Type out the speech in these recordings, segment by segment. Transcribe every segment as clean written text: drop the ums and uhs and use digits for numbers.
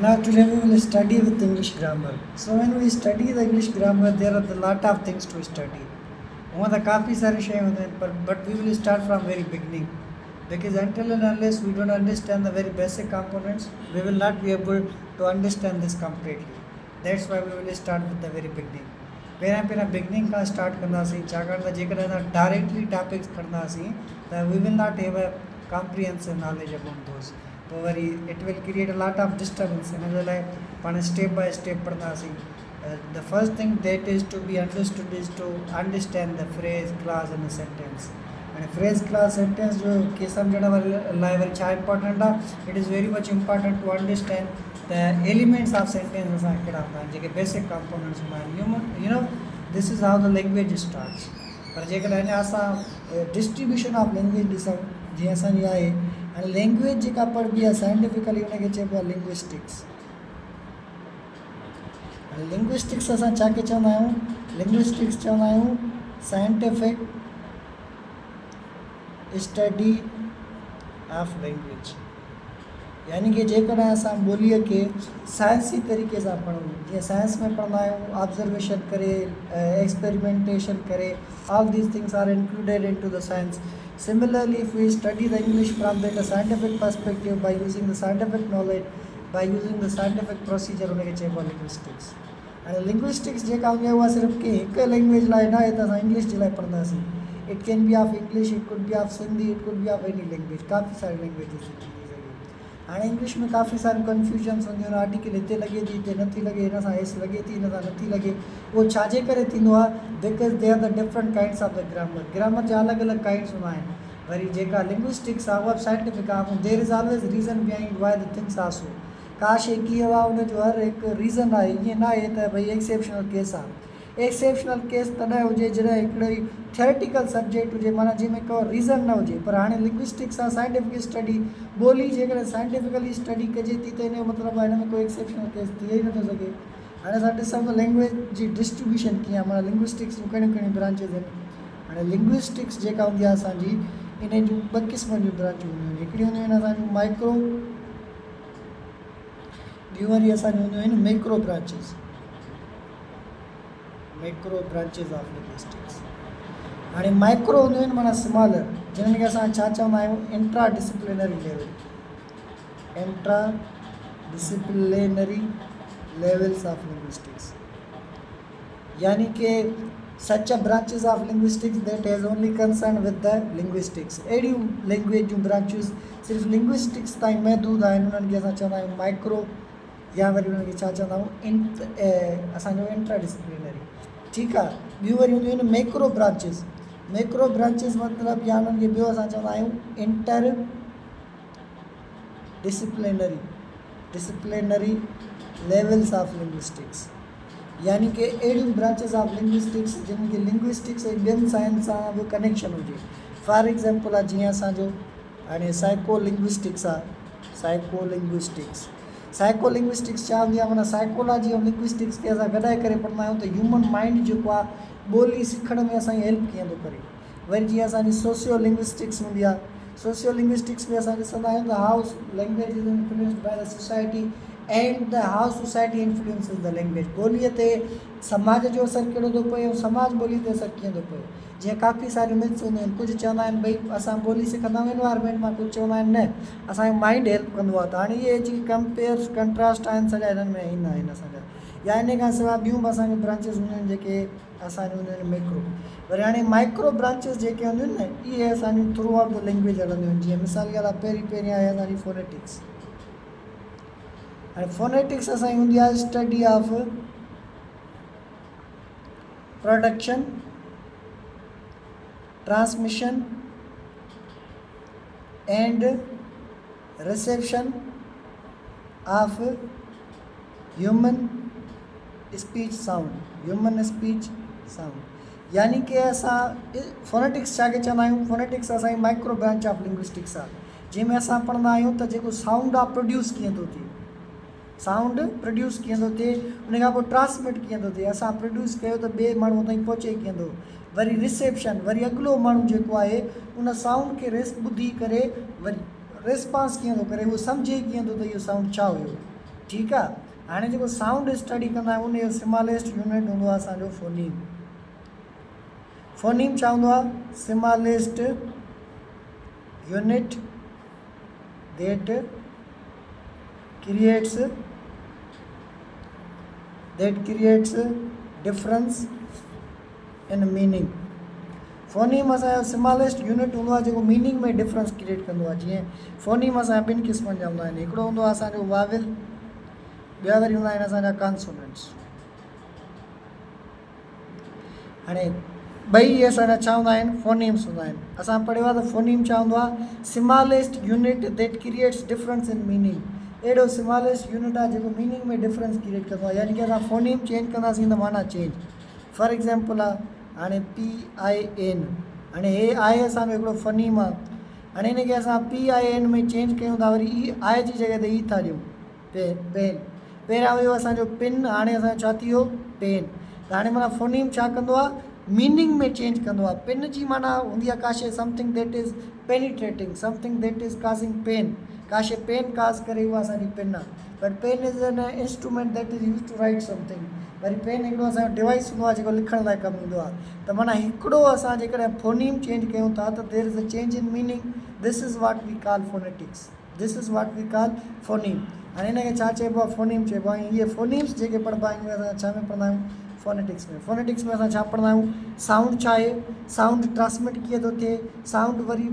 Now today we will study with English grammar. So when we study the English grammar, there are a lot of things to study. वहाँ तो काफ़ी सारे शे होते हैं but we will start from very beginning because until and unless we don't understand the very basic components, we will not be able to understand this completely. That's why we will start with the very beginning. पहिरां beginning का start कंदासीं छाकाणि त जेकॾहिं असां directly topics खणंदासीं त we will not have a comprehensive knowledge about those. तो वरी it will create a lot of disturbance. हिन जे लाइ पाण step by step पढ़ंदासीं. The first thing that is to be understood is to understand the phrase, clause and the sentence. And phrase, clause, sentence जो के सम्झण लाइ वरी छा important आहे? It is very much important to understand the elements of sentence असां कहिड़ा हूंदा आहिनि जेके basic components हूंदा आहिनि. You know this is how the language starts. पर जेकॾहिं अञा असां distribution of language ॾिसूं जीअं असांजी आहे ऐं लैंग्वेज जेका पढ़बी आहे साइंटिफिकली उनखे चइबो आहे लिंग्विस्टिक्स. लिंग्विस्टिक्स असां छाखे चवंदा आहियूं? लिंग्विस्टिक्स चवंदा आहियूं साइंटिफिक स्टडी ऑफ लैंग्वेज. यानी कि जेकॾहिं असां ॿोलीअ खे साइंसी तरीक़े सां पढ़ूं जीअं साइंस में पढ़ंदा आहियूं ऑब्ज़र्वेशन करे एक्सपेरिमेंटेशन करे all these things are included in to the science. Similarly, if we study the English from the scientific perspective by using the scientific knowledge, by using the scientific procedure, उनखे चइबो आहे linguistics. ऐं linguistics जेका हूंदी आहे उहा सिर्फ़ु कंहिं हिकु लैंग्वेज लाइ न आहे त असां इंग्लिश जे लाइ पढ़ंदासीं. It can be of English, it could be of Sindhi, it could be of any language. काफ़ी सारी लैंग्वेजिस थी सघे. हाणे इंग्लिश में काफ़ी सारी कन्फ्यूजन्स हूंदियूं आहिनि. आर्टिकल हिते लॻे थी हिते नथी लॻे, हिन सां एस लॻे थी हिन सां नथी लॻे. उहो छाजे करे थींदो आहे? Because they are the different kinds of the grammar. Grammar जा अलॻि अलॻि काइंड्स हूंदा आहिनि. वरी जेका लिंग्विस्टिक्स आहे उहा बि साइंटिफिक आहे. There is always reason behind why the things are so. का शइ कीअं आहे उनजो हर हिकु रीज़न आहे. ईअं न आहे त भई एक्सेप्शनल केस आहे. एक्सेप्शनल केस तॾहिं हुजे जॾहिं हिकिड़ो ई थियोरेटिकल सब्जेक्ट हुजे माना जंहिंमें को रीज़न न हुजे. पर हाणे लिंग्विस्टिक्स आहे साइंटिफिक स्टडी. ॿोली जेकॾहिं साइंटिफिकली स्टडी कजे थी त हिन जो मतिलबु आहे हिन में कोई एक्सेप्शनल केस थिए ई नथो सघे. हाणे असां ॾिसूं त लैंग्वेज जी डिस्ट्रीब्यूशन कीअं आहे. माना लिंग्विस्टिक्स जूं कहिड़ियूं कहिड़ियूं ब्रांचिस आहिनि. हाणे लिंग्विस्टिक्स जेका हूंदी आहे असांजी इन जूं ॿ क़िस्म जूं ब्रांचूं हूंदियूं आहिनि. हिकिड़ियूं हूंदियूं आहिनि असांजूं माइक्रो, ॿियूं वरी असांजूं हूंदियूं आहिनि macro branches. Macro branches of linguistics. हाणे माइक्रो हूंदियूं आहिनि माना स्मॉलर, जिन्हनि खे असां छा चवंदा आहियूं? Intra disciplinary level. Intra disciplinary levels of linguistics. यानी कि such a branches of linguistics that has only concern with the linguistics. अहिड़ियूं लैंग्वेज जूं ब्रांचियूं सिर्फ़ु लिंग्विस्टिक्स ताईं महदूद आहिनि. उन्हनि खे असां चवंदा आहियूं माइक्रो या वरी उन्हनि खे छा चवंदा आहियूं? असांजो इंट्रा डिसिप्लिनरी. ठीकु आहे. ॿियूं वरी हूंदियूं आहिनि मैक्रो ब्रांचिस. मैक्रो ब्रांचिस मतिलबु या उन्हनि खे ॿियो असां चवंदा आहियूं inter disciplinary levels of linguistics. यानी कि अहिड़ियूं ब्रांचिस ऑफ लिंग्विस्टिक्स जिन खे लिंग्विस्टिक्स ऐं ॿियनि साइंस सां बि कनेक्शन हुजे. फॉर एग्ज़ाम्पल आहे जीअं असांजो हाणे साइको लिंग्विस्टिक्स आहे. साइको लिंग्विस्टिक्स छा हूंदी आहे? माना साइकोलॉजी ऐं लिंग्विस्टिक्स खे असां गॾाए करे पढ़ंदा आहियूं त ह्यूमन माइंड जेको आहे ॿोली सिखण में असांजी हेल्प कीअं थो करे. वरी जीअं असांजी सोशियो लिंग्विस्टिक्स हूंदी आहे. सोशियो लिंग्विस्टिक्स में असां ॾिसंदा आहियूं त how language is influenced by the society and the how society influences the language. ॿोलीअ ते समाज जो असरु कहिड़ो थो पए ऐं समाज ॿोली ते असरु कीअं थो पए. जीअं काफ़ी सारियूं मिथ्स हूंदियूं आहिनि. कुझु चवंदा आहिनि भई असां ॿोली सिखंदा आहियूं एनवायरमेंट मां, कुझु चवंदा आहिनि न असांजो माइंड हेल्प कंदो आहे. त हाणे इहे जेके कंपेयर कंट्रास्ट आहिनि सॼा हिननि में ईंदा आहिनि असांजा. या इन खां सवाइ ॿियूं बि असांजूं ब्रांचिस हूंदियूं आहिनि जेके असांजूं हूंदियूं आहिनि मैक्रो. वरी हाणे माइक्रो ब्रांचिस जेके हूंदियूं आहिनि न इहे असांजूं थ्रू आउट द लैंग्वेज हलंदियूं आहिनि. जीअं मिसाल ॻाल्हि आहे पहिरीं आहे असांजी फोनेटिक्स. हाणे फोनेटिक्स असांजी हूंदी आहे study of production, transmission and reception of human speech sound. यानी कि असां फोनेटिक्स छाखे चवंदा आहियूं? फोनेटिक्स असांजी माइक्रो ब्रांच ऑफ लिंग्विस्टिक्स आहे जंहिंमें असां पढ़ंदा आहियूं त जेको साउंड आहे प्रोड्यूस कीअं थो थिए. साउंड प्रोड्यूस कीअं थो थिए, उन खां पोइ ट्रांसमिट कीअं थो थिए. असां प्रोड्यूस कयो त ॿिए माण्हू ताईं पहुचे कीअं थो. वरी रिसेप्शन, वरी अॻिलो माण्हू जेको आहे उन साउंड खे ॿुधी करे वरी रिस्पॉन्स कीअं थो करे, उहो सम्झे कीअं थो त इहो साउंड छा हुयो. ठीकु आहे। हाणे जेको साउंड स्टडी कंदा आहियूं उन जो स्मॉलेस्ट यूनिट हूंदो आहे असांजो फोनीम। फोनीम छा हूंदो आहे? Smallest unit that creates difference in meaning। Phoneme असांजो स्मॉलेस्ट यूनिट हूंदो आहे जेको मीनिंग में डिफरेंस क्रिएट कंदो आहे। जीअं फोनीम असांजा ॿिनि क़िस्मनि जा हूंदा आहिनि, हिकिड़ो हूंदो आहे असांजो वाविल, ॿिया वरी हूंदा आहिनि असांजा कॉन्सोनेंट्स। हाणे ॿई इहे असांजा छा हूंदा आहिनि? फोनीम्स हूंदा आहिनि। असां पढ़ियो आहे त फोनीम छा हूंदो आहे? Smallest unit that creates difference in meaning. अहिड़ो स्मॉलेस्ट यूनिट आहे जेको मीनिंग में डिफरेंस क्रिएट कंदो आहे, यानी कि असां फोनीम चेंज कंदासीं त माना चेंज। फॉर एग्ज़ाम्पल आहे हाणे PIN, हाणे हे आहे असांजो हिकिड़ो फोनीम आहे। हाणे हिनखे असां PIN में चेंज कयूं था, वरी ई आई जी जॻह ते ई था ॾियूं पेन। पहिरियां हुयो असांजो पिन, हाणे असांजो छा थी वियो? पेन। त हाणे माना फोनीम छा कंदो आहे? मीनिंग में चेंज कंदो आहे। पिन जी माना हूंदी आहे का शइ something that is penetrating, something that is causing pain. का शइ पेन काज़ करे उहा असांजी पिन आहे। But pen is an instrument that is use to write something. वरी पेन हिकिड़ो असांजो डिवाइस हूंदो आहे जेको लिखण लाइ कमु ईंदो आहे। त माना हिकिड़ो असां जेकॾहिं फोनीम चेंज कयूं था त there is a change in meaning. This is what we call phonetics, this is what we call phoneme. हाणे हिनखे छा चइबो आहे? फोनीम चइबो आहे। इहे फोनीम्स जेके पढ़ंदा आहियूं असां छा में पढ़ंदा आहियूं? फोनेटिक्स में। फोनेटिक्स में असां छा पढ़ंदा आहियूं? साउंड छा आहे, साउंड ट्रांसमिट कीअं थो थिए, साउंड वरी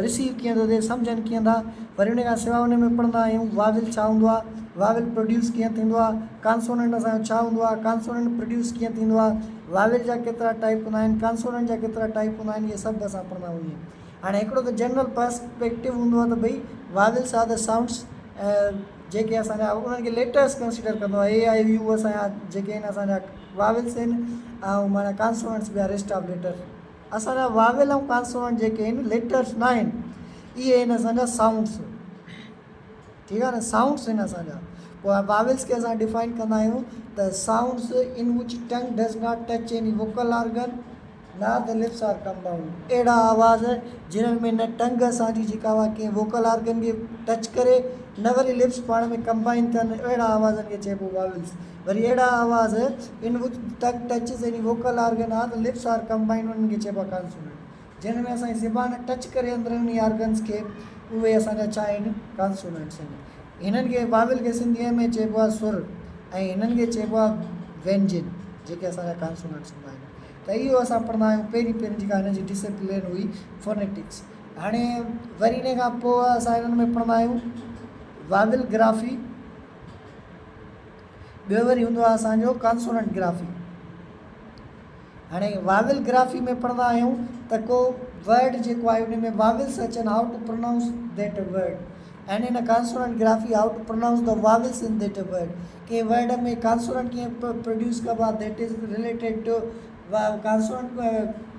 रिसीव कीअं थो थिए, सम्झनि कीअं था। वरी उन खां सवाइ उन में पढ़ंदा आहियूं वाविल छा हूंदो आहे, वाविल प्रोड्यूस कीअं थींदो आहे, कॉन्सोनेंट असांजो छा हूंदो आहे, कॉन्सोनेंट प्रोड्यूस कीअं थींदो आहे, वाविल जा केतिरा टाइप हूंदा आहिनि, कॉन्सोनेंट जा केतिरा टाइप हूंदा आहिनि, इहे सभु असां पढ़ंदा आहियूं। हाणे हिकिड़ो त जनरल पर्सपेक्टिव हूंदो आहे त भई वाविल्स आर द साउंड्स जेके असांजा उन्हनि खे लेटर्स कंसिडर कंदो आहे। AIU असांजा जेके आहिनि असांजा वाविल्स आहिनि, ऐं माना consonants B R rest of letter. असांजा वाविल ऐं कॉन्सोनेंट जेके आहिनि लेटर्स न आहिनि, इहे आहिनि असांजा साउंड्स। ठीकु आहे न, साउंड्स आहिनि असांजा। पोइ वाविल्स खे असां डिफाइन कंदा आहियूं त sounds in which tongue does not touch any vocal organ, ना द लिप्स आर कंबाउंड। अहिड़ा आवाज़ जिन्हनि में न टंग असांजी जेका आहे कंहिं वोकल ऑर्गन खे टच करे, न वरी लिप्स पाण में कंबाइन थियनि, अहिड़ा आवाज़नि खे चइबो वाविल्स। वरी अहिड़ा आवाज़ इन which tongue touches any vocal organ आहे त लिप्स आर कंबाइन, उन्हनि खे चइबो आहे कॉन्सोनेंट। जिन में असांजी ज़बान टच करे अंदरूनी ऑर्गन्स खे, उहे असांजा छा आहिनि? कॉन्सोनेंट्स आहिनि। हिननि खे वाविल खे सिंधीअ में चइबो आहे सुर, ऐं हिननि खे चइबो आहे व्यंजन, जेके असांजा कॉन्सोनेंट्स हूंदा आहिनि। त इहो असां पढ़ंदा आहियूं। पहिरीं जेका हिन जी डिसिप्लिन हुई फोनेटिक्स। हाणे वरी इन खां पोइ असां हिननि में पढ़ंदा आहियूं वाविल ग्राफी, ॿियो वरी हूंदो आहे असांजो कॉन्सोनेंट ग्राफी। हाणे वाविल ग्राफी में पढ़ंदा आहियूं त को वर्ड जेको आहे उन में वाविल्स अचनि, how to pronounce that word, and in consonant graphy how to pronounce the vowels in that word. कंहिं वर्ड में कॉन्सोनेंट कीअं प्रोड्यूस कबो आहे, that is related to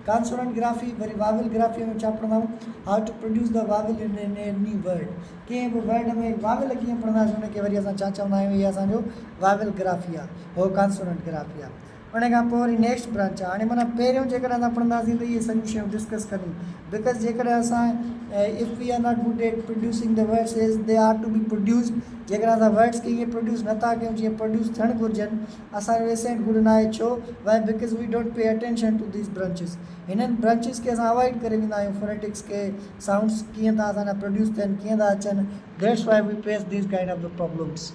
consonant graphy. वरी वाविल ग्राफी में छा पढ़ंदा आहियूं? How to produce the vowel in any word. कंहिं बि वर्ड में वाविल कीअं पढ़ंदासीं उनखे वरी असां छा चवंदा आहियूं? इहा असांजो वाविल ग्राफी आहे, उहो कॉन्सोनेंट ग्राफी आहे। उन खां पोइ वरी नेक्स्ट ब्रांच आहे। हाणे माना पहिरियों जेकॾहिं असां पढ़ंदासीं त इहे सॼियूं शयूं डिस्कस कंदियूं, बिकॉज जेकॾहिं असां if we are not good at producing the words as they are to be produce, जेकॾहिं असां वर्ड्स खे ईअं प्रोड्यूस नथा कयूं जीअं प्रोड्यूस थियणु घुरिजनि, असांजो एसेंट गुड न आहे। छो? Why? Because we don't pay attention to these branches. हिननि ब्रांचिस खे असां अवॉइड करे वेंदा आहियूं। फोनेटिक्स खे साउंड्स कीअं था असांजा प्रोड्यूस थियनि, कीअं था अचनि, that's why we face these kind of the problems.